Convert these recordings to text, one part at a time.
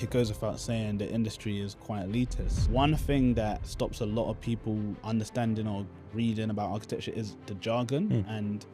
It goes without saying the industry is quite elitist. One thing that stops a lot of people understanding or reading about architecture is the jargon and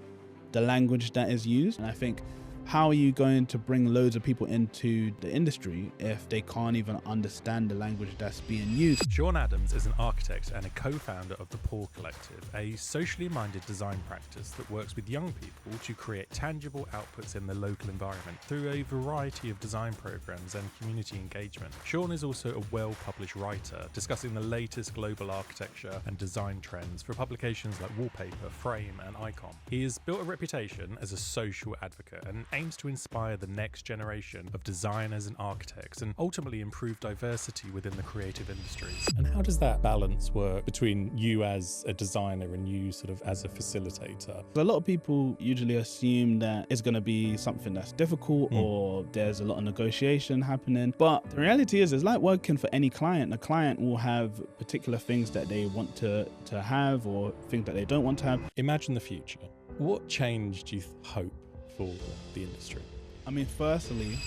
the language that is used. And I think, how are you going to bring loads of people into the industry if they can't even understand the language that's being used? Shawn Adams is an architect and a co-founder of the Poor Collective, a socially minded design practice that works with young people to create tangible outputs in the local environment through a variety of design programs and community engagement. Shawn is also a well-published writer, discussing the latest global architecture and design trends for publications like Wallpaper, Frame and Icon. He has built a reputation as a social advocate and aims to inspire the next generation of designers and architects and ultimately improve diversity within the creative industries. And how does that balance work between you as a designer and you sort of as a facilitator? A lot of people usually assume that it's going to be something that's difficult or there's a lot of negotiation happening. But the reality is, it's like working for any client. A client will have particular things that they want to have or things that they don't want to have. Imagine the future. What change do you hope for the industry? I mean, firstly,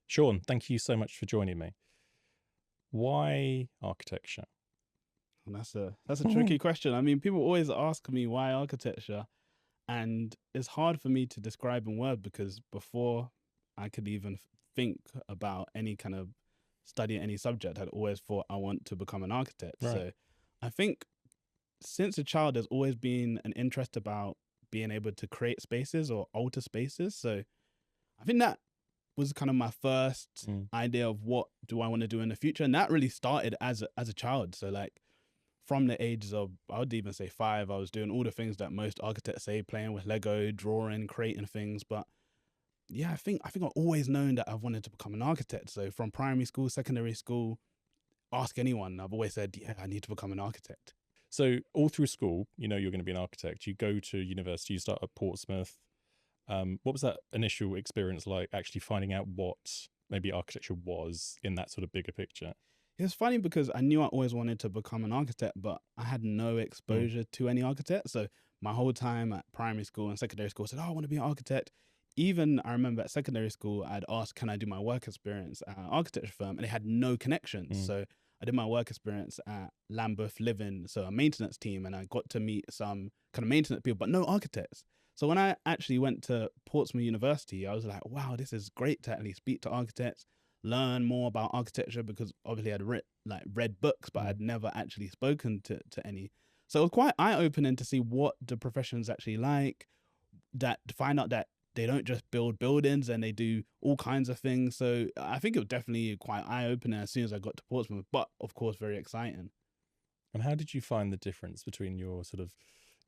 Shawn, thank you so much for joining me. Why architecture? and that's a tricky question. I mean, people always ask me why architecture, and it's hard for me to describe in words because before I could even think about any kind of study any subject, I'd always thought I want to become an architect. Right. So I think since a child, there's always been an interest about being able to create spaces or alter spaces. So I think that was kind of my first idea of what do I want to do in the future. And that really started as a child. So like from the ages of, I would even say 5, I was doing all the things that most architects say, playing with Lego, drawing, creating things. But yeah, I think I've always known that I've wanted to become an architect. So from primary school, secondary school, ask anyone, I've always said, yeah, I need to become an architect. So all through school, you know you're going to be an architect. You go to university, you start at Portsmouth. What was that initial experience like, actually finding out what maybe architecture was in that sort of bigger picture? It's funny because I knew I always wanted to become an architect, but I had no exposure to any architect. So my whole time at primary school and secondary school, I said, oh, I want to be an architect. Even I remember at secondary school, I'd asked, can I do my work experience at an architecture firm? And they had no connections. So I did my work experience at Lambeth Living, so a maintenance team, and I got to meet some kind of maintenance people, but no architects. So when I actually went to Portsmouth University, I was like, wow, this is great to at least speak to architects, learn more about architecture, because obviously I'd read books, but I'd never actually spoken to any. So it was quite eye-opening to see what the profession's actually like, that to find out that they don't just build buildings and they do all kinds of things. So I think it was definitely quite eye-opening as soon as I got to Portsmouth, but of course very exciting. And how did you find the difference between your sort of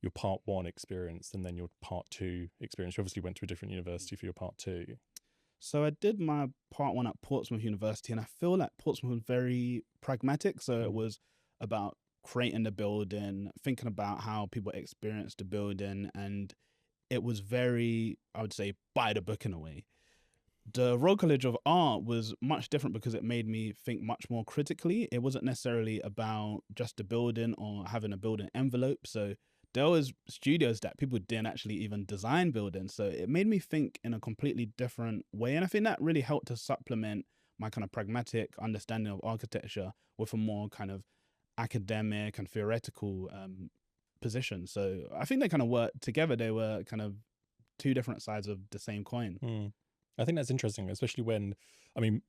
your part 1 experience and then your part 2 experience? You obviously went to a different university for your part 2. So I did my part 1 at Portsmouth University, and I feel like Portsmouth was very pragmatic. So it was about creating the building, thinking about how people experience the building, and it was very, I would say, by the book in a way. The Royal College of Art was much different because it made me think much more critically. It wasn't necessarily about just the building or having a building envelope. So there was studios that people didn't actually even design buildings. So it made me think in a completely different way. And I think that really helped to supplement my kind of pragmatic understanding of architecture with a more kind of academic and theoretical position. So I think they kind of worked together. They were kind of two different sides of the same coin. I think that's interesting, especially when, I mean,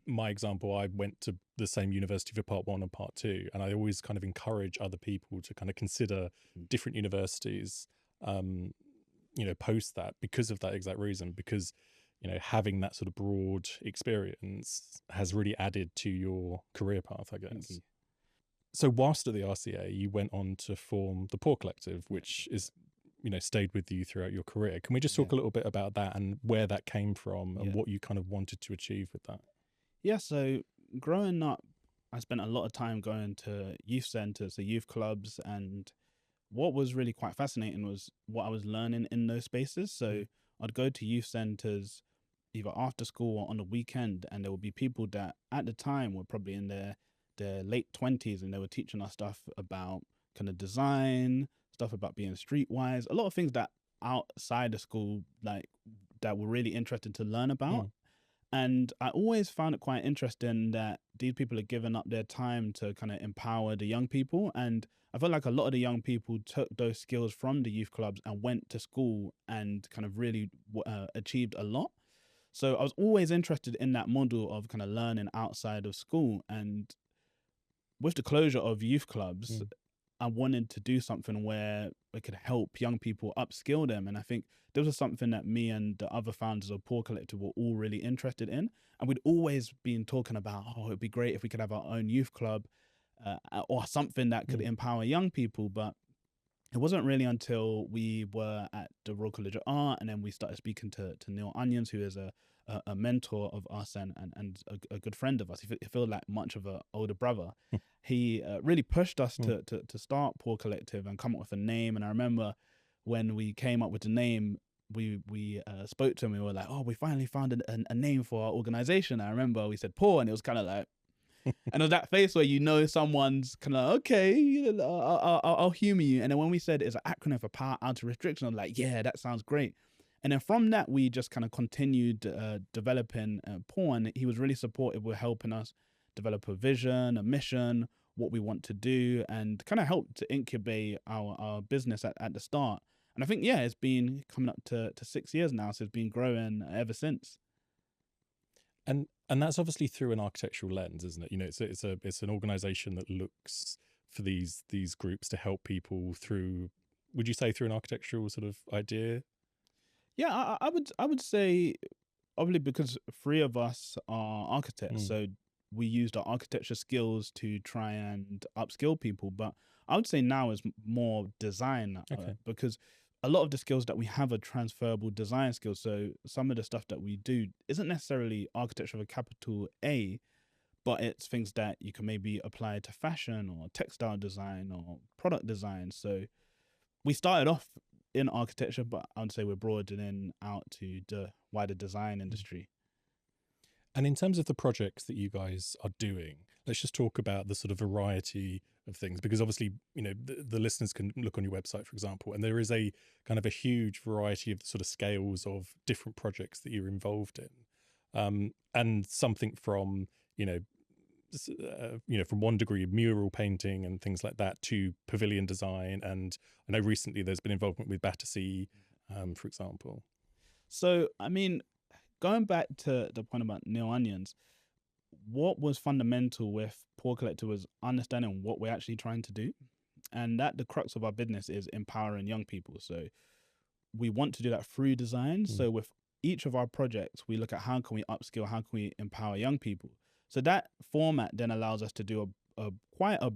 my example, I went to the same university for part 1 and part 2, and I always kind of encourage other people to kind of consider different universities, post that, because of that exact reason, because, having that sort of broad experience has really added to your career path, I guess. So whilst at the RCA, you went on to form the Poor Collective, which is, stayed with you throughout your career. Can we just talk a little bit about that and where that came from and what you kind of wanted to achieve with that? Yeah, so growing up, I spent a lot of time going to youth centres, so youth clubs, and what was really quite fascinating was what I was learning in those spaces. So I'd go to youth centres either after school or on the weekend, and there would be people that at the time were probably in their late 20s, and they were teaching us stuff about kind of design, stuff about being streetwise, a lot of things that outside of school, like that were really interesting to learn about. And I always found it quite interesting that these people are giving up their time to kind of empower the young people. And I feel like a lot of the young people took those skills from the youth clubs and went to school and kind of really achieved a lot. So I was always interested in that model of kind of learning outside of school. And with the closure of youth clubs, I wanted to do something where it could help young people upskill them. And I think this was something that me and the other founders of Poor Collective were all really interested in. And we'd always been talking about, oh, it'd be great if we could have our own youth club or something that could empower young people. But it wasn't really until we were at the Royal College of Art, and then we started speaking to Neil Onions, who is a mentor of us and a good friend of us. He felt like much of an older brother. He really pushed us to start Poor Collective and come up with a name. And I remember when we came up with the name, we spoke to him. We were like, oh, we finally found a name for our organization. I remember we said Poor, and it was kind of like, and it was that face where you know someone's kind of okay, I'll humor you. And then when we said it's an acronym for Power Out of Restriction, I'm like, yeah, that sounds great. And then from that, we just kind of continued developing Poor, and he was really supportive with helping us develop a vision, a mission, what we want to do, and kind of help to incubate our business at the start. And I think, yeah, it's been coming up to 6 years now, so it's been growing ever since. And that's obviously through an architectural lens, isn't it? You know, it's an organization that looks for these groups to help people through, would you say, through an architectural sort of idea? Yeah, I would say probably because 3 of us are architects, so we used our architecture skills to try and upskill people. But I would say now is more design, because a lot of the skills that we have are transferable design skills. So some of the stuff that we do isn't necessarily architecture with a capital A, but it's things that you can maybe apply to fashion or textile design or product design. So we started off in architecture, but I would say we're broadening out to the wider design industry. And in terms of the projects that you guys are doing, let's just talk about the sort of variety of things, because obviously, you know, the listeners can look on your website, for example, and there is a kind of a huge variety of the sort of scales of different projects that you're involved in. And something from, from one degree of mural painting and things like that to pavilion design. And I know recently there's been involvement with Battersea, for example. So, I mean, going back to the point about Neil Onions, what was fundamental with Poor Collective was understanding what we're actually trying to do. And that the crux of our business is empowering young people. So we want to do that through design. So with each of our projects, we look at how can we upskill, how can we empower young people. So that format then allows us to do quite a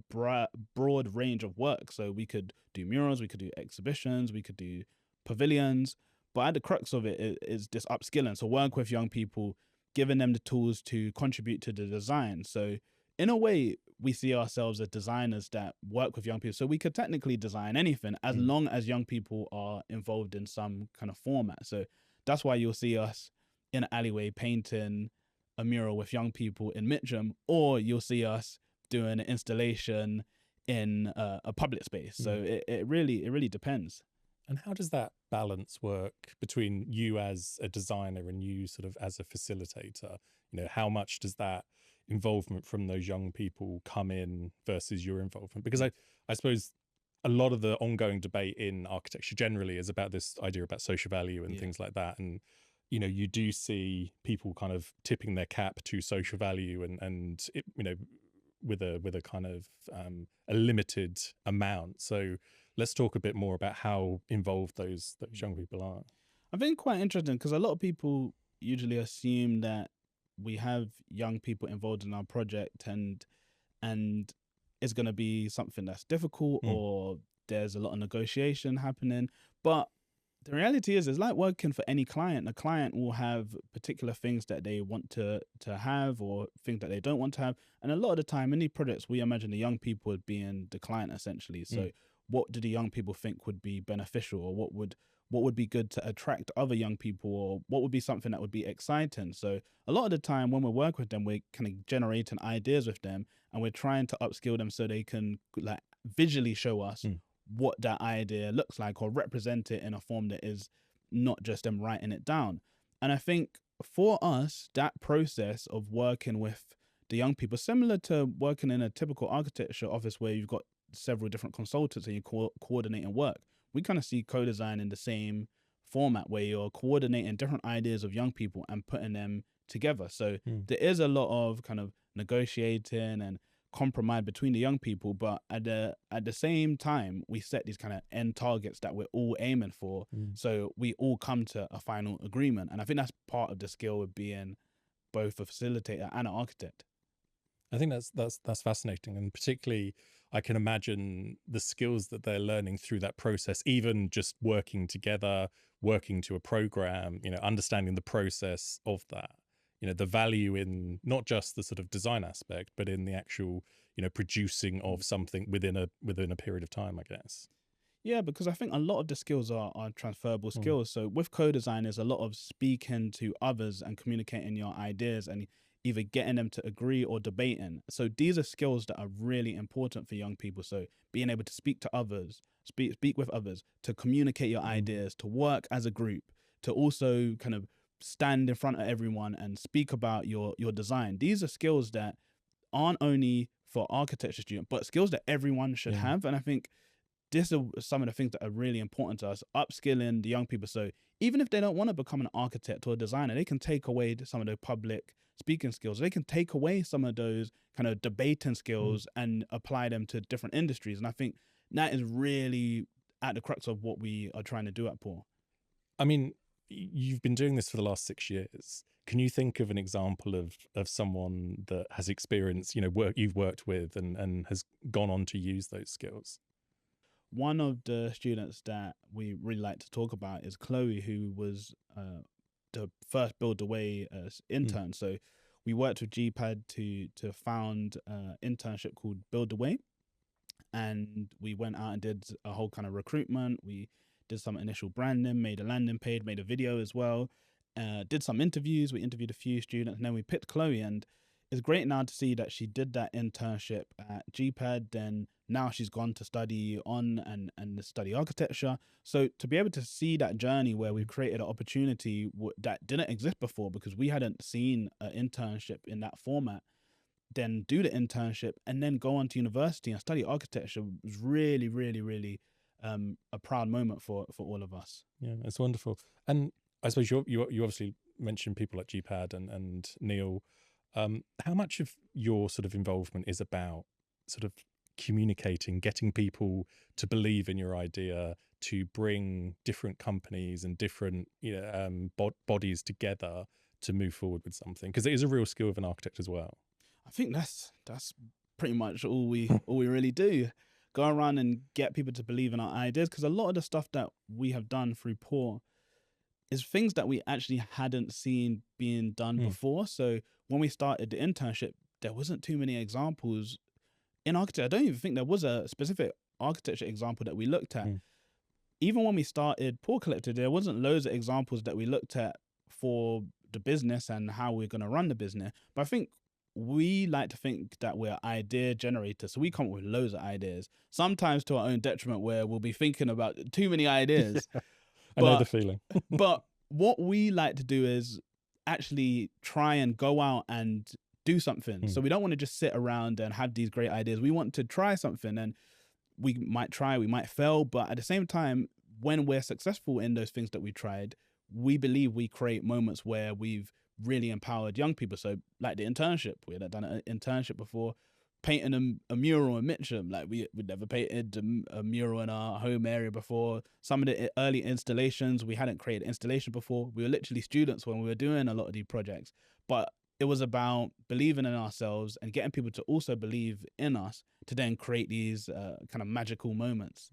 broad range of work. So we could do murals, we could do exhibitions, we could do pavilions. But at the crux of it is this upskilling. So work with young people, giving them the tools to contribute to the design. So in a way, we see ourselves as designers that work with young people. So we could technically design anything as long as young people are involved in some kind of format. So that's why you'll see us in an alleyway painting a mural with young people in Mitcham, or you'll see us doing an installation in a public space. So it really depends. And how does that balance work between you as a designer and you sort of as a facilitator? You know, how much does that involvement from those young people come in versus your involvement? Because I suppose a lot of the ongoing debate in architecture generally is about this idea about social value and things like that. And, you know, you do see people kind of tipping their cap to social value and it, you know, with a kind of a limited amount. So let's talk a bit more about how involved those young people are. I think quite interesting because a lot of people usually assume that we have young people involved in our project and it's going to be something that's difficult or there's a lot of negotiation happening. But the reality is, it's like working for any client. A client will have particular things that they want to have or things that they don't want to have. And a lot of the time in these projects, we imagine the young people as being the client essentially. So what do the young people think would be beneficial, or what would be good to attract other young people, or what would be something that would be exciting? So a lot of the time when we work with them, we're kind of generating ideas with them and we're trying to upskill them so they can like visually show us what that idea looks like or represent it in a form that is not just them writing it down. And I think for us, that process of working with the young people, similar to working in a typical architecture office where you've got several different consultants and you're coordinating work, we kind of see co-design in the same format where you're coordinating different ideas of young people and putting them together. So there is a lot of kind of negotiating and compromise between the young people, but at the same time we set these kind of end targets that we're all aiming for, so we all come to a final agreement. And I think that's part of the skill of being both a facilitator and an architect. I think that's fascinating, and particularly I can imagine the skills that they're learning through that process, even just working together, working to a program, understanding the process of that, the value in not just the sort of design aspect, but in the actual, producing of something within a period of time, I guess. Yeah, because I think a lot of the skills are transferable skills. So with co-design, there's a lot of speaking to others and communicating your ideas and either getting them to agree or debating. So these are skills that are really important for young people. So being able to speak to others, speak with others, to communicate your ideas, to work as a group, to also kind of stand in front of everyone and speak about your design. These are skills that aren't only for architecture students, but skills that everyone should have. And I think these are some of the things that are really important to us, upskilling the young people. So even if they don't want to become an architect or a designer, they can take away some of the public speaking skills. They can take away some of those kind of debating skills and apply them to different industries. And I think that is really at the crux of what we are trying to do at Paul. I mean, you've been doing this for the last 6 years. Can you think of an example of someone that has experienced, work you've worked with and has gone on to use those skills? One of the students that we really like to talk about is Chloe, who was the first Build the Way intern. So we worked with GPAD to found an internship called Build the Way, and we went out and did a whole kind of recruitment. We did some initial branding, made a landing page, made a video as well, did some interviews. We interviewed a few students, and then we picked Chloe. And it's great now to see that she did that internship at GPAD. Then now she's gone to study on and study architecture. So to be able to see that journey where we've created an opportunity that didn't exist before because we hadn't seen an internship in that format, then do the internship and then go on to university and study architecture was really, really, really a proud moment for all of us. Yeah, it's wonderful. And I suppose you obviously mentioned people like GPAD and Neil. How much of your sort of involvement is about sort of communicating, getting people to believe in your idea, to bring different companies and different bodies together to move forward with something? Because it is a real skill of an architect as well. I think that's pretty much all we really do. Go around and get people to believe in our ideas, because a lot of the stuff that we have done through Paul is things that we actually hadn't seen being done before. So when we started the internship, there wasn't too many examples in architecture. I don't even think there was a specific architecture example that we looked at. Even when we started Paul Collective, there wasn't loads of examples that we looked at for the business and how we're going to run the business. But I think we like to think that we're idea generators. So we come up with loads of ideas, sometimes to our own detriment, where we'll be thinking about too many ideas. I know the feeling. But what we like to do is actually try and go out and do something. So we don't want to just sit around and have these great ideas. We want to try something, and we might try, we might fail, but at the same time, when we're successful in those things that we tried, we believe we create moments where we've really empowered young people. So like the internship, we had done an internship before, painting a mural in Mitcham. Like we'd never painted a mural in our home area before. Some of the early installations, we hadn't created installation before. We were literally students when we were doing a lot of these projects, but it was about believing in ourselves and getting people to also believe in us to then create these kind of magical moments.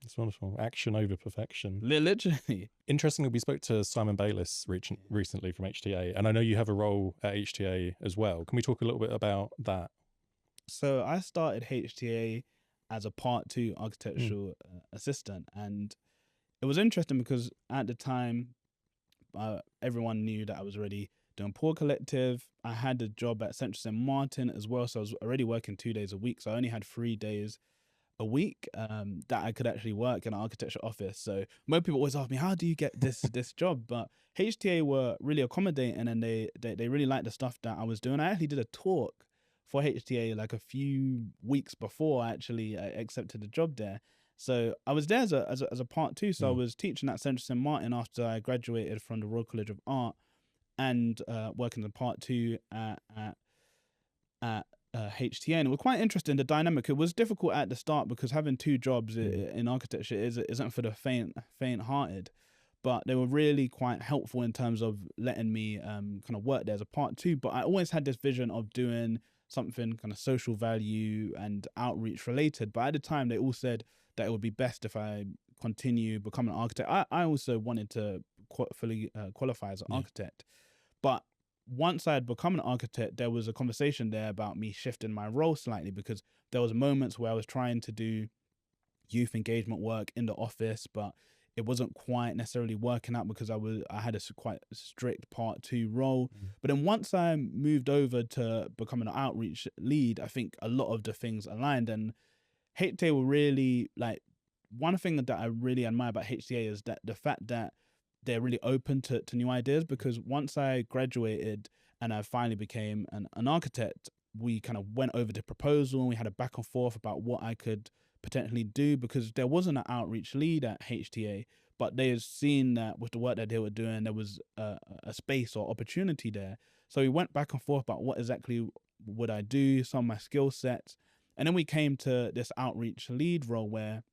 It's wonderful. Action over perfection. Literally. Interestingly, we spoke to Simon Bayliss recently from HTA, and I know you have a role at HTA as well. Can we talk a little bit about that? So I started HTA as a Part 2 architectural assistant, and it was interesting because at the time, everyone knew that I was already doing Paul Collective. I had a job at Central St. Martin as well, so I was already working 2 days a week, so I only had 3 days a week that I could actually work in an architecture office. So most people always ask me, how do you get this job? But HTA were really accommodating, and they really liked the stuff that I was doing. I actually did a talk for HTA like a few weeks before I actually accepted the job there. So I was there as a part two. So I was teaching at Central St. Martin after I graduated from the Royal College of Art, and working in part two at HTA, and it was quite interesting, the dynamic. It was difficult at the start because having two jobs in architecture isn't for the faint-hearted, but they were really quite helpful in terms of letting me kind of work there as a part two. But I always had this vision of doing something kind of social value and outreach related. But at the time, they all said that it would be best if I continue becoming an architect. I also wanted to fully qualify as an architect, but once I had become an architect, there was a conversation there about me shifting my role slightly, because there was moments where I was trying to do youth engagement work in the office, but it wasn't quite necessarily working out because I had a quite strict part two role. But then once I moved over to becoming an outreach lead, I think a lot of the things aligned, and HTA were really like, one thing that I really admire about HTA is that the fact that they're really open to new ideas, because once I graduated and I finally became an architect, we kind of went over the proposal and we had a back and forth about what I could potentially do, because there wasn't an outreach lead at HTA, but they had seen that with the work that they were doing, there was a space or opportunity there. So we went back and forth about what exactly would I do, some of my skill sets. And then we came to this outreach lead role where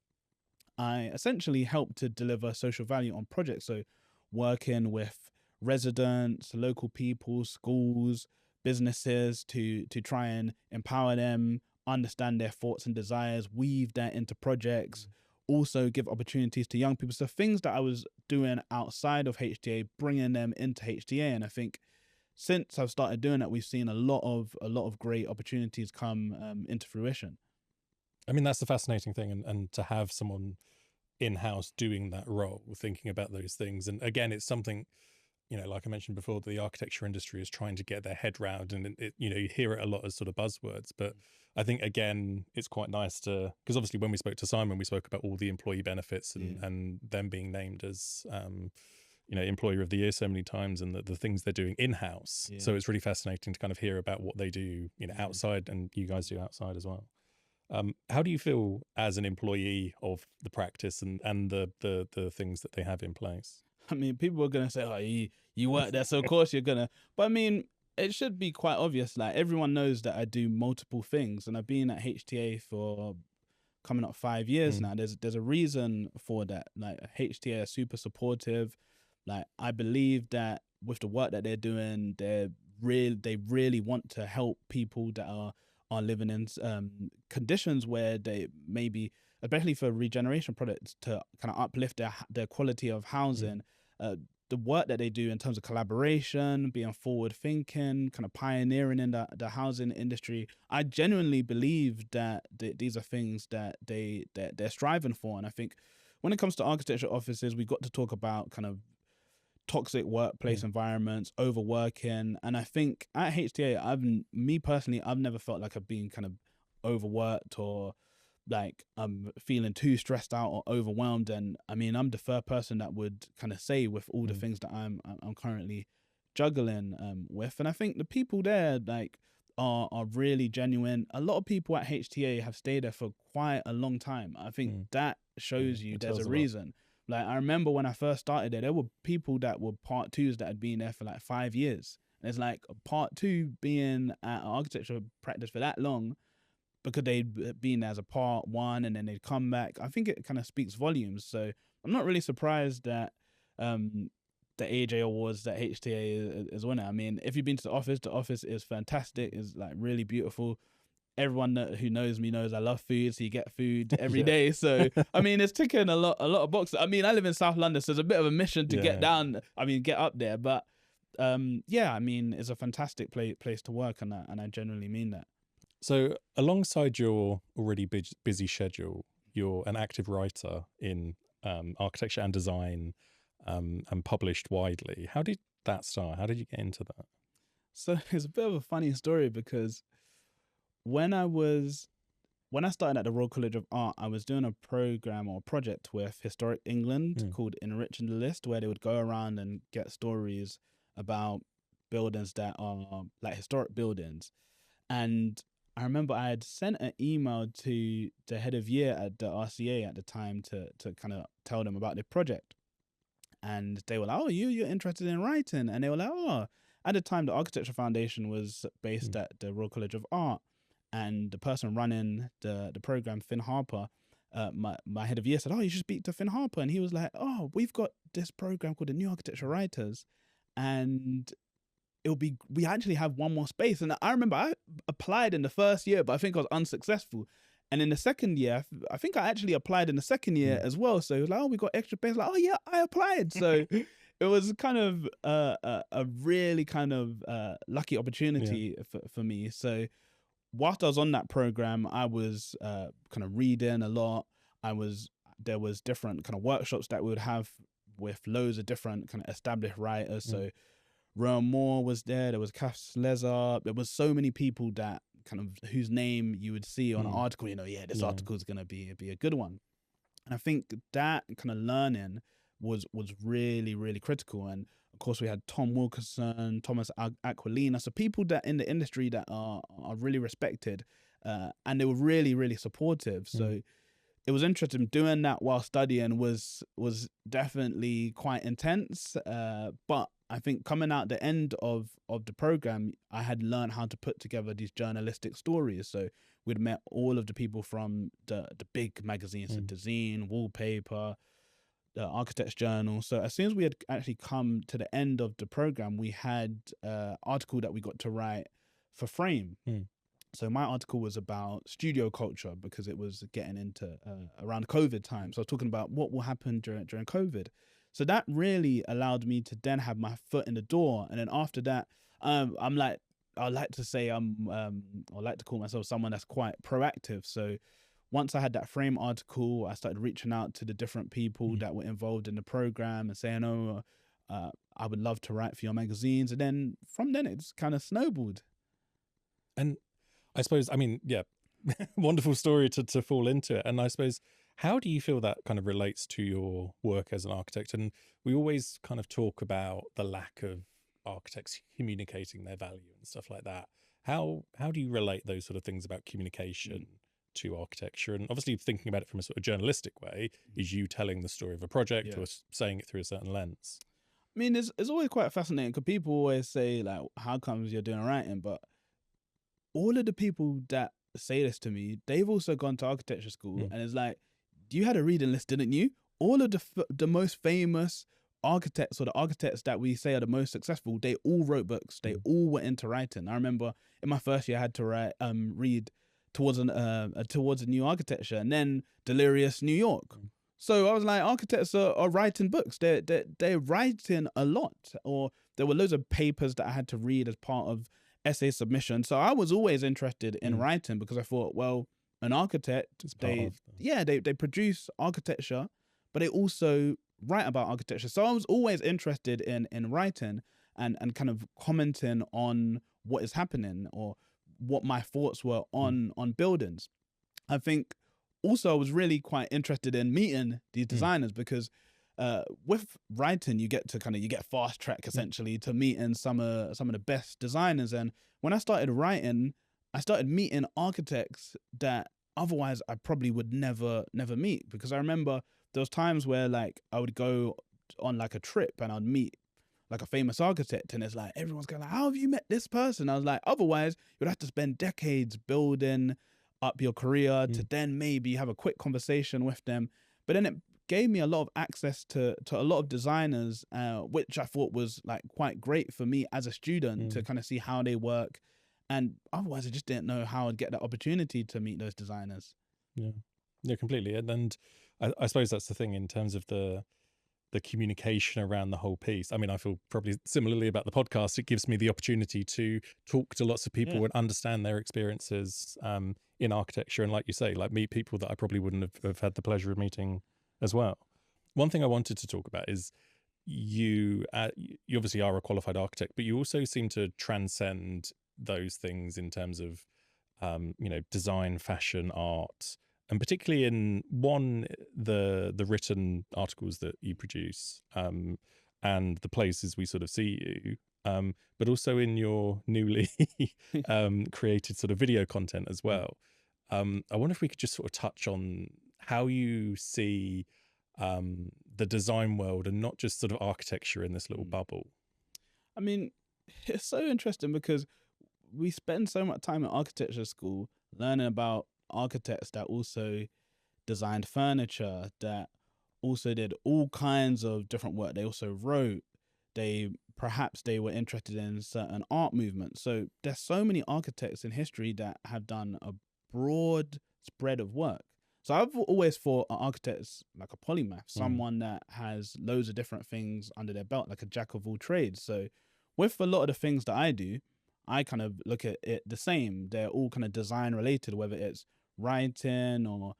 I essentially helped to deliver social value on projects. So working with residents, local people, schools, businesses to try and empower them, understand their thoughts and desires, weave that into projects, also give opportunities to young people. So things that I was doing outside of HTA, bringing them into HTA. And I think since I've started doing that, we've seen a lot of great opportunities come into fruition. I mean, that's the fascinating thing, and to have someone in-house doing that role, thinking about those things. And again, it's something, like I mentioned before, the architecture industry is trying to get their head round, and you hear it a lot as sort of buzzwords, but I think again, it's quite nice to, because obviously when we spoke to Simon, we spoke about all the employee benefits and them being named as employer of the year so many times, and the things they're doing in-house. So it's really fascinating to kind of hear about what they do outside, and you guys do outside as well. How do you feel as an employee of the practice and the things that they have in place? I mean, people are going to say, oh, you work there, so of course you're going to. But I mean, it should be quite obvious. Like, everyone knows that I do multiple things, and I've been at HTA for coming up 5 years now. There's a reason for that. Like, HTA are super supportive. Like, I believe that with the work that they're doing, they really want to help people that are living in conditions where they maybe, especially for regeneration projects, to kind of uplift their quality of housing. The work that they do in terms of collaboration, being forward thinking, kind of pioneering in the housing industry, I genuinely believe that these are things that they're striving for. And I think when it comes to architecture offices, we got to talk about kind of toxic workplace environments, overworking. And I think at HTA, me personally, I've never felt like I've been kind of overworked or like I'm feeling too stressed out or overwhelmed. And I mean, I'm the third person that would kind of say with all the things that I'm currently juggling with. And I think the people there like are really genuine. A lot of people at HTA have stayed there for quite a long time. I think that shows you there's a reason. Like, I remember when I first started there were people that were part twos that had been there for like 5 years. And it's like part two being at an architecture practice for that long, because they'd been there as a part one and then they'd come back. I think it kind of speaks volumes. So I'm not really surprised that the AJ Awards that HTA is winning. I mean, if you've been to the office is fantastic. It's like really beautiful. Everyone who knows me knows I love food, so you get food every day. So I mean, it's ticking a lot of boxes. I mean, I live in South London, so it's a bit of a mission to get down. I mean, get up there. But I mean, it's a fantastic place to work, and I genuinely mean that. So alongside your already busy schedule, you're an active writer in architecture and design, and published widely. How did that start? How did you get into that? So it's a bit of a funny story, because when I was when I started at the Royal College of Art, I was doing a program or project with Historic England called Enriching the List, where they would go around and get stories about buildings that are like historic buildings. And I remember I had sent an email to the head of year at the RCA at the time to kind of tell them about the project. And they were like, oh, you're interested in writing? And they were like, oh, at the time, the Architecture Foundation was based at the Royal College of Art. And the person running the program, Finn Harper, my head of year said, oh, you should speak to Finn Harper. And he was like, oh, we've got this program called the New Architecture Writers. And we actually have one more space. And I remember I applied in the first year, but I think I was unsuccessful. And in the second year, I think I actually applied in the second year as well. So it was like, oh, we got extra space. Like, oh yeah, I applied. So it was kind of a really kind of lucky opportunity for me. So whilst I was on that program, I was kind of reading a lot. There was different kind of workshops that we would have with loads of different kind of established writers. So Rowan Moore was there. There was Cass Lezer. There was so many people that kind of whose name you would see on an article. You know, this article is going to be a good one. And I think that kind of learning was really, really critical. And of course, we had Tom Wilkinson, Thomas Aquilina, so people that in the industry that are really respected, and they were really, really supportive. So it was interesting. Doing that while studying was definitely quite intense. But I think coming out the end of the program, I had learned how to put together these journalistic stories. So we'd met all of the people from the big magazines, the Design, Wallpaper, the Architects Journal. So as soon as we had actually come to the end of the program, we had an article that we got to write for Frame. So my article was about studio culture because it was getting into around COVID time. So I was talking about what will happen during COVID. So that really allowed me to then have my foot in the door. And then after that, I like to say I like to call myself someone that's quite proactive. So once I had that Frame article, I started reaching out to the different people that were involved in the program and saying, oh, I would love to write for your magazines. And then from then it just kind of snowballed. And I suppose, I mean, yeah, wonderful story to fall into it. And I suppose, how do you feel that kind of relates to your work as an architect? And we always kind of talk about the lack of architects communicating their value and stuff like that. How do you relate those sort of things about communication to architecture? And obviously thinking about it from a sort of journalistic way, is you telling the story of a project or saying it through a certain lens? I mean, it's always quite fascinating because people always say, like, how comes you're doing writing? But all of the people that say this to me, they've also gone to architecture school, and it's like, you had a reading list, didn't you? All of the most famous architects, or the architects that we say are the most successful, they all wrote books. They all were into writing. I remember in my first year, I had to read towards a new architecture, and then Delirious New York. So I was like, architects are writing books. They're writing a lot. Or there were loads of papers that I had to read as part of essay submission. So I was always interested in writing because I thought, well, an architect, they produce architecture, but they also write about architecture. So I was always interested in writing and kind of commenting on what is happening or what my thoughts were on buildings. I think also I was really quite interested in meeting these designers because with writing, you get fast track essentially to meeting some of the best designers. And when I started writing, I started meeting architects that otherwise I probably would never meet, because I remember there was times where like I would go on like a trip and I'd meet like a famous architect, and it's like everyone's going like, how have you met this person? I was like, otherwise you'd have to spend decades building up your career to then maybe have a quick conversation with them. But then it gave me a lot of access to a lot of designers, which I thought was like quite great for me as a student to kind of see how they work. And otherwise I just didn't know how I'd get that opportunity to meet those designers. Yeah, completely. And I suppose that's the thing in terms of the communication around the whole piece. I mean, I feel probably similarly about the podcast. It gives me the opportunity to talk to lots of people and understand their experiences in architecture. And like you say, like meet people that I probably wouldn't have had the pleasure of meeting as well. One thing I wanted to talk about is you obviously are a qualified architect, but you also seem to transcend those things in terms of design, fashion, art, and particularly in the written articles that you produce, and the places we sort of see you, but also in your newly created sort of video content as well. I wonder if we could just sort of touch on how you see the design world and not just sort of architecture in this little bubble. I mean, it's so interesting because we spend so much time at architecture school learning about architects that also designed furniture, that also did all kinds of different work. They also wrote, perhaps they were interested in certain art movements. So there's so many architects in history that have done a broad spread of work. So I've always thought an architect's like a polymath, someone that has loads of different things under their belt, like a jack of all trades. So with a lot of the things that I do, I kind of look at it the same. They're all kind of design related, whether it's writing or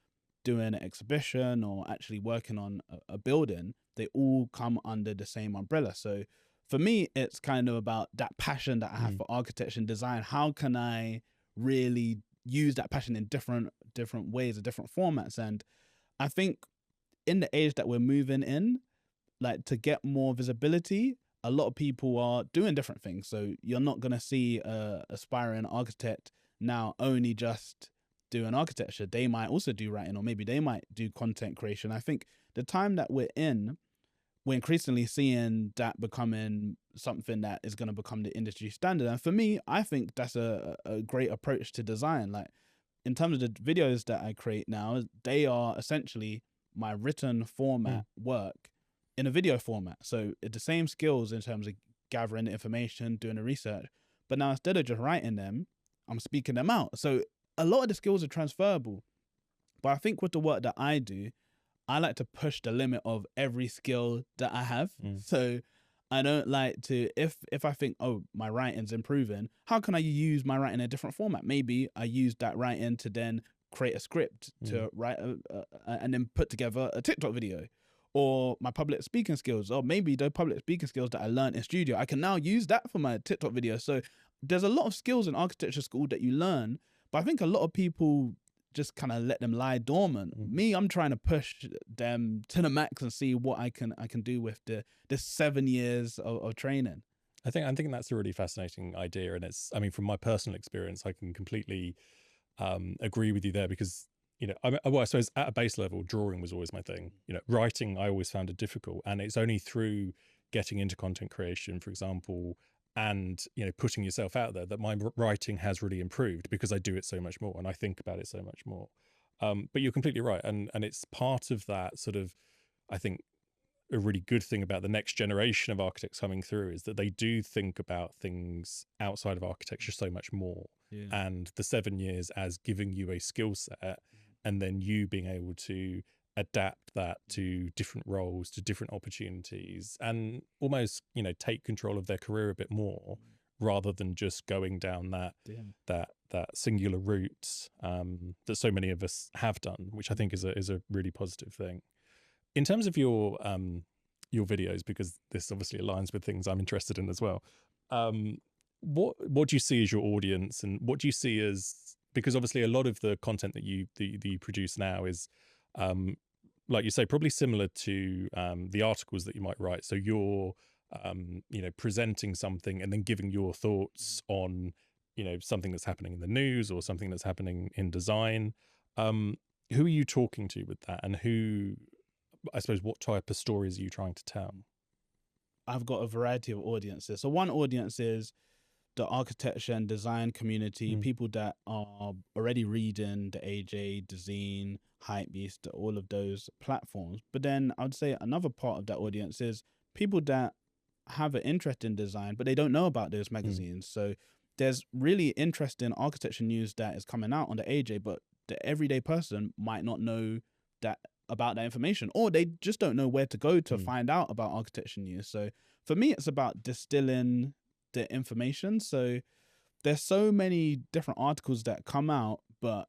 doing an exhibition or actually working on a building. They all come under the same umbrella. So for me, it's kind of about that passion that I have for architecture and design. How can I really use that passion in different ways or different formats? And I think in the age that we're moving in, like, to get more visibility, a lot of people are doing different things. So you're not going to see a aspiring architect now only just doing architecture. They might also do writing, or maybe they might do content creation. I think the time that we're in, we're increasingly seeing that becoming something that is going to become the industry standard. And for me, I think that's a great approach to design. Like, in terms of the videos that I create now, they are essentially my written format work in a video format. So it's the same skills in terms of gathering the information, doing the research, but now instead of just writing them, I'm speaking them out. So a lot of the skills are transferable. But I think with the work that I do, I like to push the limit of every skill that I have. So I don't like to, if I think, oh, my writing's improving, how can I use my writing in a different format? Maybe I use that writing to then create a script to write and then put together a TikTok video. Or my public speaking skills, or maybe the public speaking skills that I learned in studio, I can now use that for my TikTok video. So there's a lot of skills in architecture school that you learn, but I think a lot of people just kind of let them lie dormant. Me, I'm trying to push them to the max and see what I can do with this 7 years of training. I think that's a really fascinating idea, and it's, I mean, from my personal experience, I can completely agree with you there, because I suppose at a base level, drawing was always my thing. Writing, I always found it difficult, and it's only through getting into content creation, for example, and putting yourself out there, that my writing has really improved, because I do it so much more and I think about it so much more. But you're completely right, and it's part of that sort of, I think, a really good thing about the next generation of architects coming through is that they do think about things outside of architecture so much more. And the 7 years as giving you a skill set, and then you being able to adapt that to different roles, to different opportunities, and almost, take control of their career a bit more, rather than just going down that singular route that so many of us have done, which I think is a really positive thing. In terms of your videos, because this obviously aligns with things I'm interested in as well, what do you see as your audience, and what do you see as, because obviously a lot of the content that you produce now is, like you say, probably similar to the articles that you might write. So you're, presenting something and then giving your thoughts on, something that's happening in the news or something that's happening in design. Who are you talking to with that, and I suppose, what type of stories are you trying to tell? I've got a variety of audiences. So one audience is the architecture and design community, people that are already reading the HTA Design, Hypebeast, all of those platforms. But then I would say another part of that audience is people that have an interest in design, but they don't know about those magazines. So there's really interesting architecture news that is coming out on the HTA, but the everyday person might not know about that information, or they just don't know where to go to find out about architecture news. So for me, it's about distilling the information. So there's so many different articles that come out, but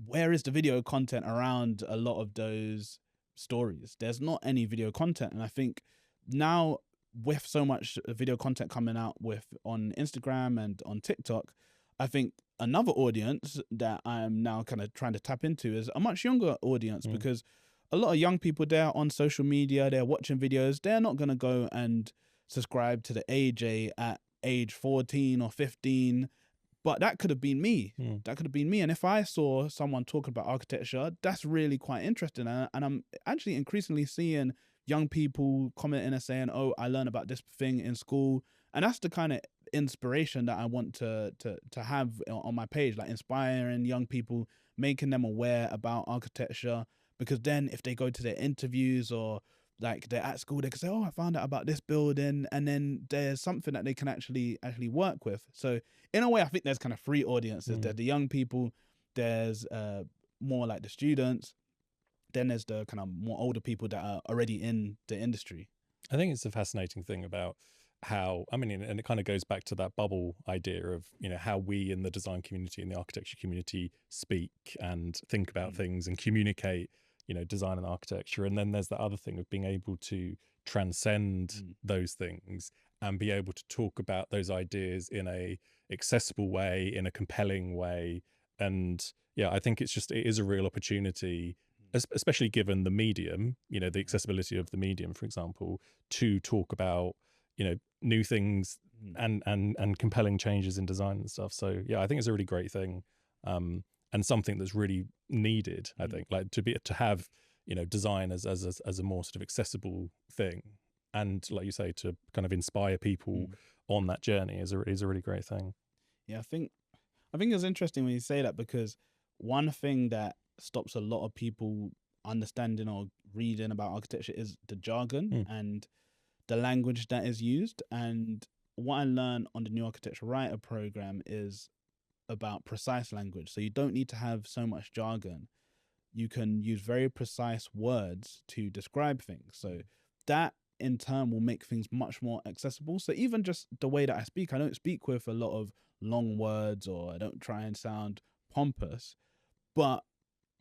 where is the video content around a lot of those stories? There's not any video content. And I think now, with so much video content coming out on Instagram and on TikTok, I think another audience that I'm now kind of trying to tap into is a much younger audience, because a lot of young people, they're on social media, they're watching videos, they're not going to go and subscribe to the AJ at age 14 or 15. But that could have been me. That could have been me. And if I saw someone talking about architecture, that's really quite interesting. And I'm actually increasingly seeing young people commenting and saying, oh, I learned about this thing in school. And that's the kind of inspiration that I want to have on my page, like inspiring young people, making them aware about architecture. Because then if they go to their interviews or like they're at school, they can say, oh, I found out about this building. And then there's something that they can actually work with. So in a way, I think there's kind of three audiences. There's the young people, there's more like the students, then there's the kind of more older people that are already in the industry. I think it's a fascinating thing about how, I mean, and it kind of goes back to that bubble idea of, you know, how we in the design community and the architecture community speak and think about things and communicate, you know, design and architecture. And then there's the other thing of being able to transcend those things and be able to talk about those ideas in a accessible way, in a compelling way. And yeah, I think it is a real opportunity, especially given the medium, you know, the accessibility of the medium, for example, to talk about, you know, new things and compelling changes in design and stuff. So yeah, I think it's a really great thing, and something that's really needed. I think, like, to have, you know, design as a more sort of accessible thing, and like you say, to kind of inspire people on that journey is a really great thing. Yeah, I think it's interesting when you say that, because one thing that stops a lot of people understanding or reading about architecture is the jargon and the language that is used. And what I learned on the New Architecture Writer program is about precise language. So you don't need to have so much jargon. You can use very precise words to describe things. So that in turn will make things much more accessible. So even just the way that I speak, I don't speak with a lot of long words, or I don't try and sound pompous. But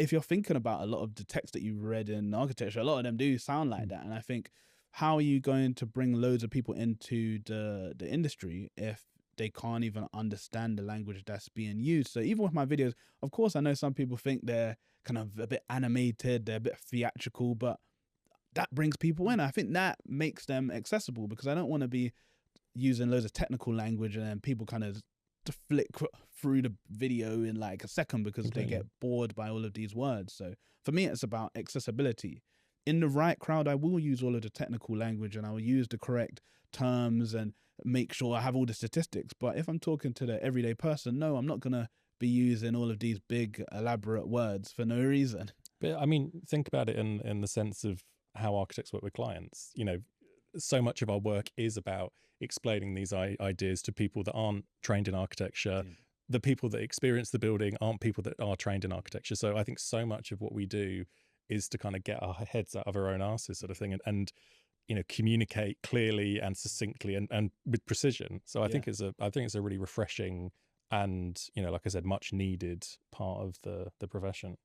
if you're thinking about a lot of the text that you've read in architecture, a lot of them do sound like that. And I think, how are you going to bring loads of people into the industry if they can't even understand the language that's being used? So even with my videos, of course, I know some people think they're kind of a bit animated, they're a bit theatrical, but that brings people in. I think that makes them accessible, because I don't want to be using loads of technical language and then people kind of to flick through the video in like a second because they get bored by all of these words. So for me, it's about accessibility. In the right crowd, I will use all of the technical language and I will use the correct terms and make sure I have all the statistics. But if I'm talking to the everyday person, no, I'm not going to be using all of these big elaborate words for no reason. But I mean, think about it in the sense of how architects work with clients. You know, so much of our work is about explaining these ideas to people that aren't trained in architecture. The people that experience the building aren't people that are trained in architecture. So I think so much of what we do is to kind of get our heads out of our own asses, sort of thing, and you know, communicate clearly and succinctly and with precision. So I think it's a really refreshing and, you know, like I said, much needed part of the profession.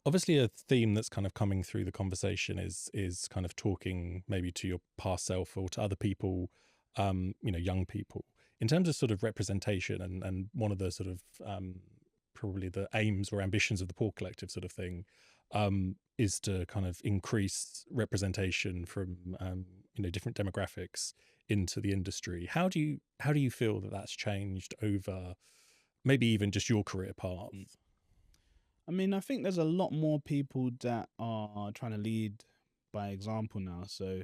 Obviously, a theme that's kind of coming through the conversation is kind of talking maybe to your past self or to other people, you know, young people, in terms of sort of representation and one of the sort of probably the aims or ambitions of the Poor Collective sort of thing, is to kind of increase representation from you know, different demographics into the industry. How do you feel that that's changed over maybe even just your career path? I mean, I think there's a lot more people that are trying to lead by example now. So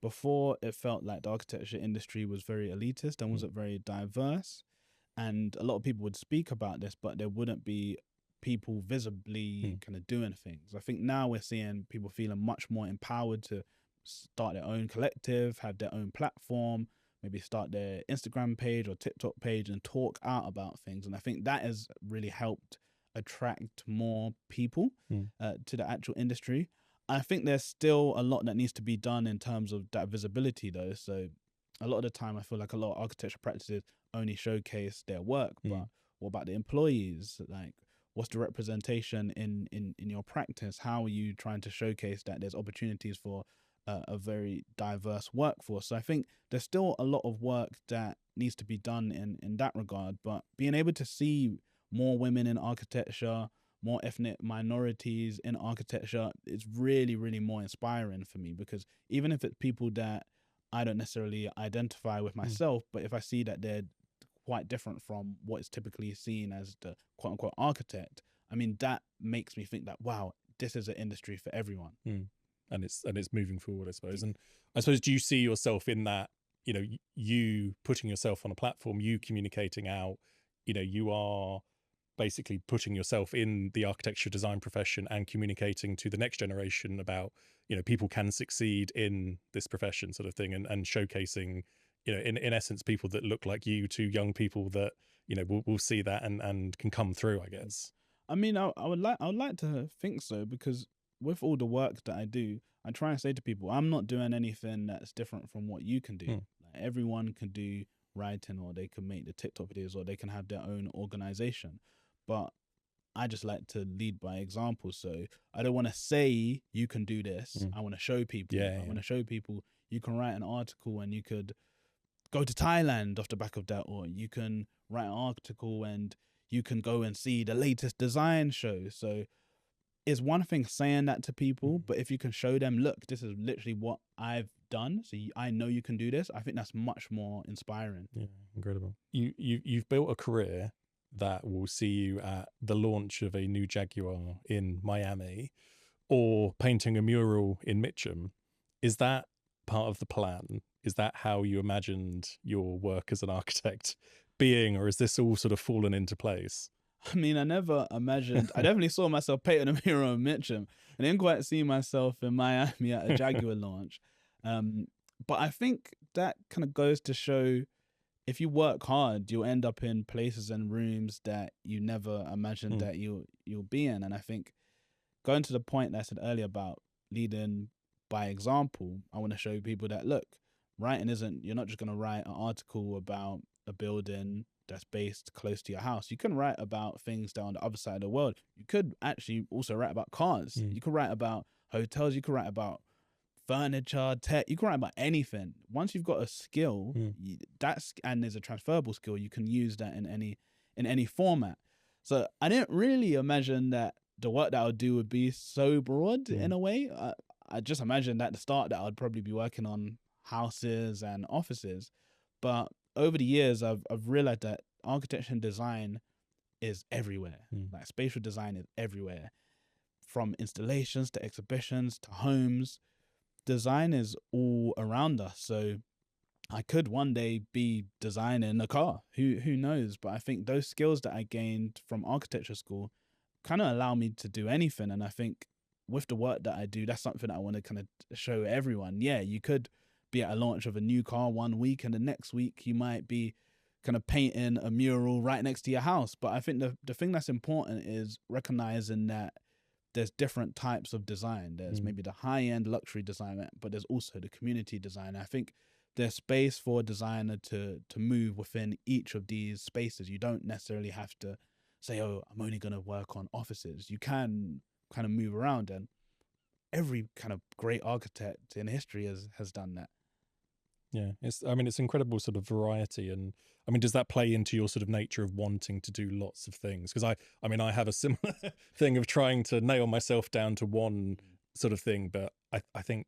before, it felt like the architecture industry was very elitist and wasn't very diverse. And a lot of people would speak about this, but there wouldn't be people visibly kind of doing things. I think now we're seeing people feeling much more empowered to start their own collective, have their own platform, maybe start their Instagram page or TikTok page and talk out about things. And I think that has really helped attract more people to the actual industry. I think there's still a lot that needs to be done in terms of that visibility though. So a lot of the time I feel like a lot of architecture practices only showcase their work, but what about the employees? Like, what's the representation in your practice? How are you trying to showcase that there's opportunities for a very diverse workforce. So I think there's still a lot of work that needs to be done in that regard, but being able to see more women in architecture, more ethnic minorities in architecture, is really, really more inspiring for me, because even if it's people that I don't necessarily identify with myself, but if I see that they're quite different from what is typically seen as the quote unquote architect, I mean, that makes me think that, wow, this is an industry for everyone. And it's moving forward, I suppose. And I suppose, do you see yourself in that, you know, you putting yourself on a platform, you communicating out, you know, you are basically putting yourself in the architecture design profession and communicating to the next generation about, you know, people can succeed in this profession, sort of thing, and showcasing, you know, in essence, people that look like you to young people that, you know, will see that and can come through, I guess. I mean, I would like to think so, because with all the work that I do, I try and say to people, I'm not doing anything that's different from what you can do. Like, everyone can do writing, or they can make the TikTok videos, or they can have their own organization. But I just like to lead by example. So I don't want to say you can do this. I want to show people. I want to show people you can write an article and you could go to Thailand off the back of that, or you can write an article and you can go and see the latest design show. So it's one thing saying that to people, but if you can show them, look, this is literally what I've done, so I know you can do this, I think that's much more inspiring. Yeah, incredible. You've built a career that will see you at the launch of a new Jaguar in Miami, or painting a mural in Mitcham. Is that part of the plan? Is that how you imagined your work as an architect being, or is this all sort of fallen into place? I mean, I never imagined. I definitely saw myself painting a mural in Mitcham. I didn't quite see myself in Miami at a Jaguar launch. But I think that kind of goes to show, if you work hard, you'll end up in places and rooms that you never imagined that you'll be in. And I think, going to the point that I said earlier about leading by example, I want to show people that, look, writing isn't, you're not just going to write an article about a building that's based close to your house. You can write about things that are on the other side of the world. You could actually also write about cars. You could write about hotels. You could write about furniture, tech. You can write about anything. Once you've got a skill, and there's a transferable skill, you can use that in any format. So I didn't really imagine that the work that I would do would be so broad in a way. I just imagined at the start that I'd probably be working on houses and offices. But over the years, I've realized that architecture and design is everywhere. Like, spatial design is everywhere. From installations to exhibitions to homes, design is all around us. So I could one day be designing a car. Who knows? But I think those skills that I gained from architecture school kind of allow me to do anything. And I think with the work that I do, that's something that I want to kind of show everyone. Yeah, you could be at a launch of a new car one week, and the next week you might be kind of painting a mural right next to your house. But I think the thing that's important is recognizing that there's different types of design. There's maybe the high-end luxury design, but there's also the community design. I think there's space for a designer to move within each of these spaces. You don't necessarily have to say, oh, I'm only going to work on offices. You can kind of move around, and every kind of great architect in history has done that. Yeah, it's incredible sort of variety. And I mean, does that play into your sort of nature of wanting to do lots of things? Because I have a similar thing of trying to nail myself down to one sort of thing, but I think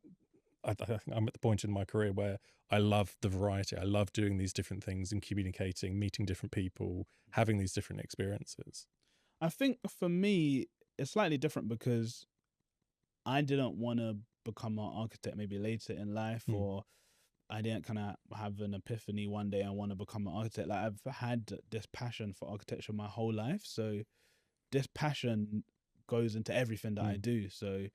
I'm at the point in my career where I love the variety. I love doing these different things and communicating, meeting different people, having these different experiences. I think for me, it's slightly different, because I didn't want to become an architect maybe later in life, or I didn't kind of have an epiphany one day I want to become an architect. Like, I've had this passion for architecture my whole life. So this passion goes into everything that I do. So,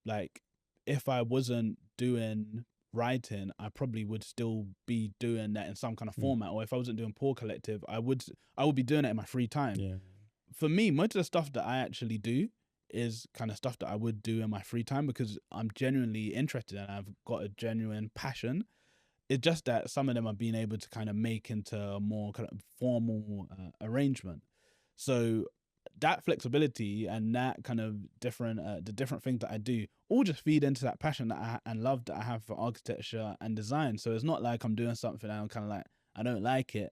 like, if I wasn't doing writing, I probably would still be doing that in some kind of format. Or if I wasn't doing Poor Collective, I would be doing it in my free time. Yeah. For me, most of the stuff that I actually do is kind of stuff that I would do in my free time, because I'm genuinely interested and I've got a genuine passion. It's just that some of them I've been able to kind of make into a more kind of formal arrangement. So that flexibility and that kind of different, the different things that I do, all just feed into that passion that and love that I have for architecture and design. So it's not like I'm doing something and I'm kind of like, I don't like it.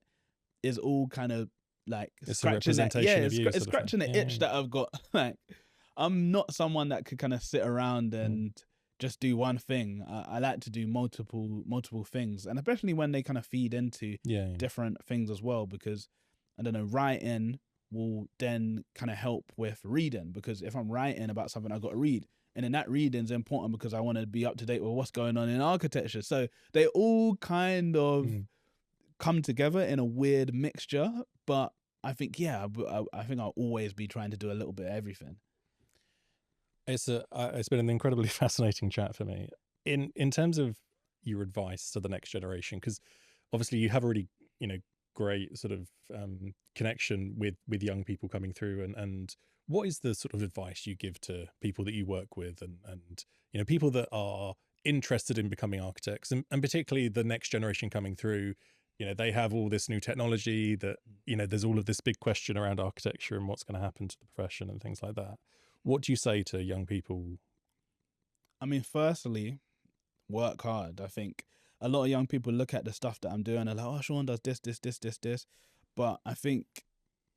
It's all kind of like It's a scratching that, representation of it's, you, it's sort of scratching thing. the itch that I've got. Like, I'm not someone that could kind of sit around and just do one thing. I like to do multiple things, and especially when they kind of feed into different things as well, because I don't know, writing will then kind of help with reading, because if I'm writing about something, I've got to read. And then that reading is important because I want to be up to date with what's going on in architecture. So they all kind of come together in a weird mixture. But I think, I think I'll always be trying to do a little bit of everything. It's been an incredibly fascinating chat for me. In terms of your advice to the next generation, because obviously you have a really, great sort of connection with young people coming through, and what is the sort of advice you give to people that you work with and people that are interested in becoming architects, and particularly the next generation coming through? They have all this new technology that, there's all of this big question around architecture and what's going to happen to the profession and things like that. What do you say to young people? I mean, firstly, work hard. I think a lot of young people look at the stuff that I'm doing and like, oh, Shawn does this. But I think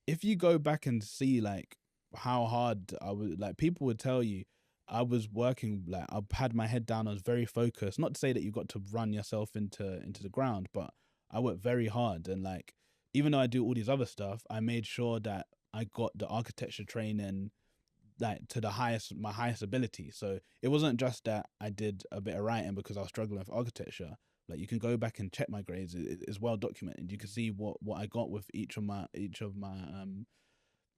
if you go back and see like how hard I would, like, people would tell you I was working, like, I had my head down, I was very focused. Not to say that you got to run yourself into the ground, but I worked very hard. And like, even though I do all these other stuff, I made sure that I got the architecture training like to my highest ability. So it wasn't just that I did a bit of writing because I was struggling with architecture. Like, you can go back and check my grades. It's well documented. You can see what I got with each of my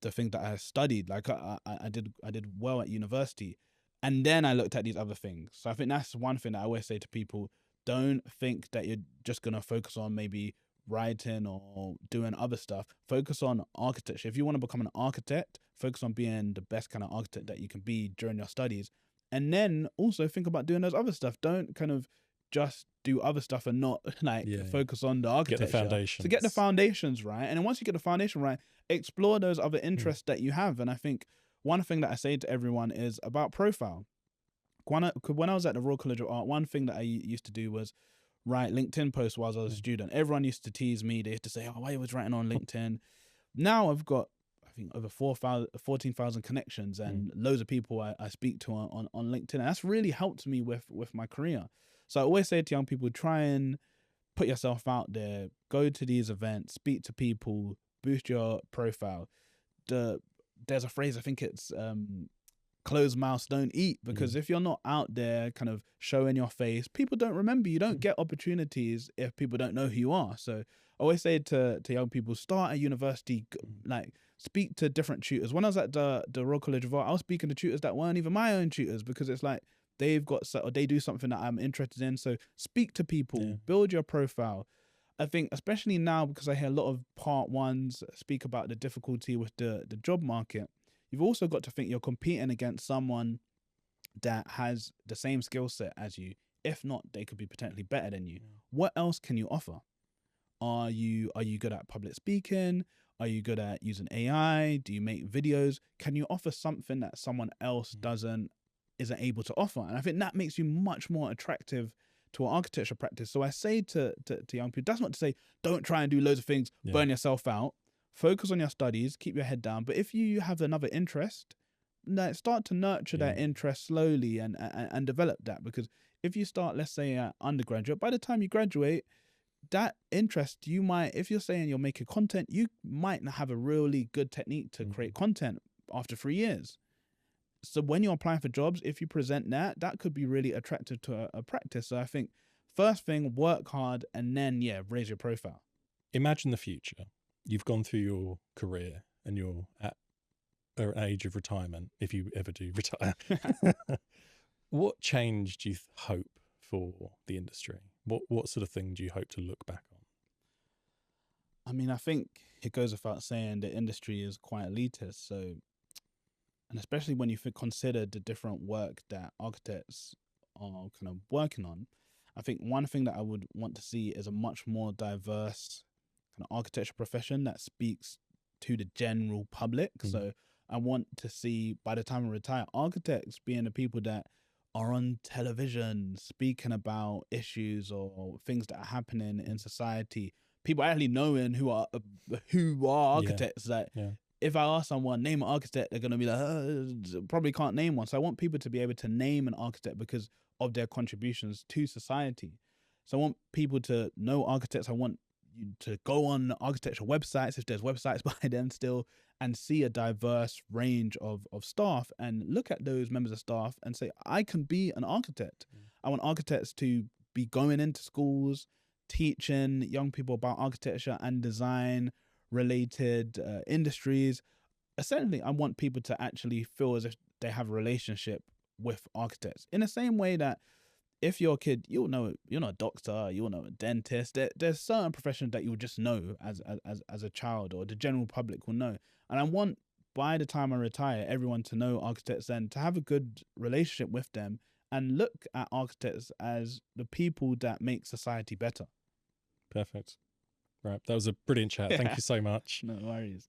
the things that I studied. Like I did well at university, and then I looked at these other things. So I think that's one thing that I always say to people: don't think that you're just gonna focus on maybe writing or doing other stuff. Focus on architecture. If you want to become an architect, focus on being the best kind of architect that you can be during your studies, and then also think about doing those other stuff. Don't kind of just do other stuff and not focus on the architecture. Get the foundations. So get the foundations right, and then once you get the foundation right, explore those other interests that you have. And I think one thing that I say to everyone is about profile. When I was at the Royal College of Art, one thing that I used to do was write LinkedIn posts while I was a student. Everyone used to tease me. They used to say, oh, why you was writing on LinkedIn? Now I've got, I think, over 14,000 connections and loads of people I speak to on LinkedIn. And that's really helped me with my career. So I always say to young people, try and put yourself out there, go to these events, speak to people, boost your profile. There's a phrase, I think it's closed mouths don't eat, because if you're not out there kind of showing your face, people don't remember you. Don't get opportunities if people don't know who you are. So I always say to young people, start at university, like speak to different tutors. When I was at the Royal College of Art, I was speaking to tutors that weren't even my own tutors, because it's like they've got, or they do something that I'm interested in. So speak to people, build your profile. I think especially now, because I hear a lot of part ones speak about the difficulty with the job market, you've also got to think you're competing against someone that has the same skill set as you. If not, they could be potentially better than you. What else can you offer? Are you good at public speaking? Are you good at using AI? Do you make videos? Can you offer something that someone else isn't able to offer? And I think that makes you much more attractive to an architecture practice. So I say to young people, that's not to say don't try and do loads of things, burn yourself out. Focus on your studies, keep your head down. But if you have another interest, start to nurture that interest slowly and develop that. Because if you start, let's say, at undergraduate, by the time you graduate, that interest, you might, if you're saying you're making content, you might not have a really good technique to create content after 3 years. So when you're applying for jobs, if you present that could be really attractive to a practice. So I think first thing, work hard, and then, raise your profile. Imagine the future. You've gone through your career and you're at an age of retirement, if you ever do retire. What change do you hope for the industry? What sort of thing do you hope to look back on? I mean, I think it goes without saying the industry is quite elitist. So, and especially when you consider the different work that architects are kind of working on, I think one thing that I would want to see is a much more diverse kind of architecture profession that speaks to the general public. So I want to see, by the time I retire, architects being the people that are on television speaking about issues or things that are happening in society. People actually knowing who are architects. That if I ask someone, name an architect, they're going to be like, probably can't name one. So I want people to be able to name an architect because of their contributions to society. So I want people to know architects. I want you to go on architecture websites, if there's websites by them still, and see a diverse range of staff and look at those members of staff and say, I can be an architect. I want architects to be going into schools, teaching young people about architecture and design related industries. Essentially, I want people to actually feel as if they have a relationship with architects in the same way that if you're a kid, you'll know a doctor, you'll know a dentist. There's certain professions that you'll just know as a child, or the general public will know. And I want, by the time I retire, everyone to know architects and to have a good relationship with them and look at architects as the people that make society better. Perfect. Right. That was a brilliant chat. Thank you so much. No worries.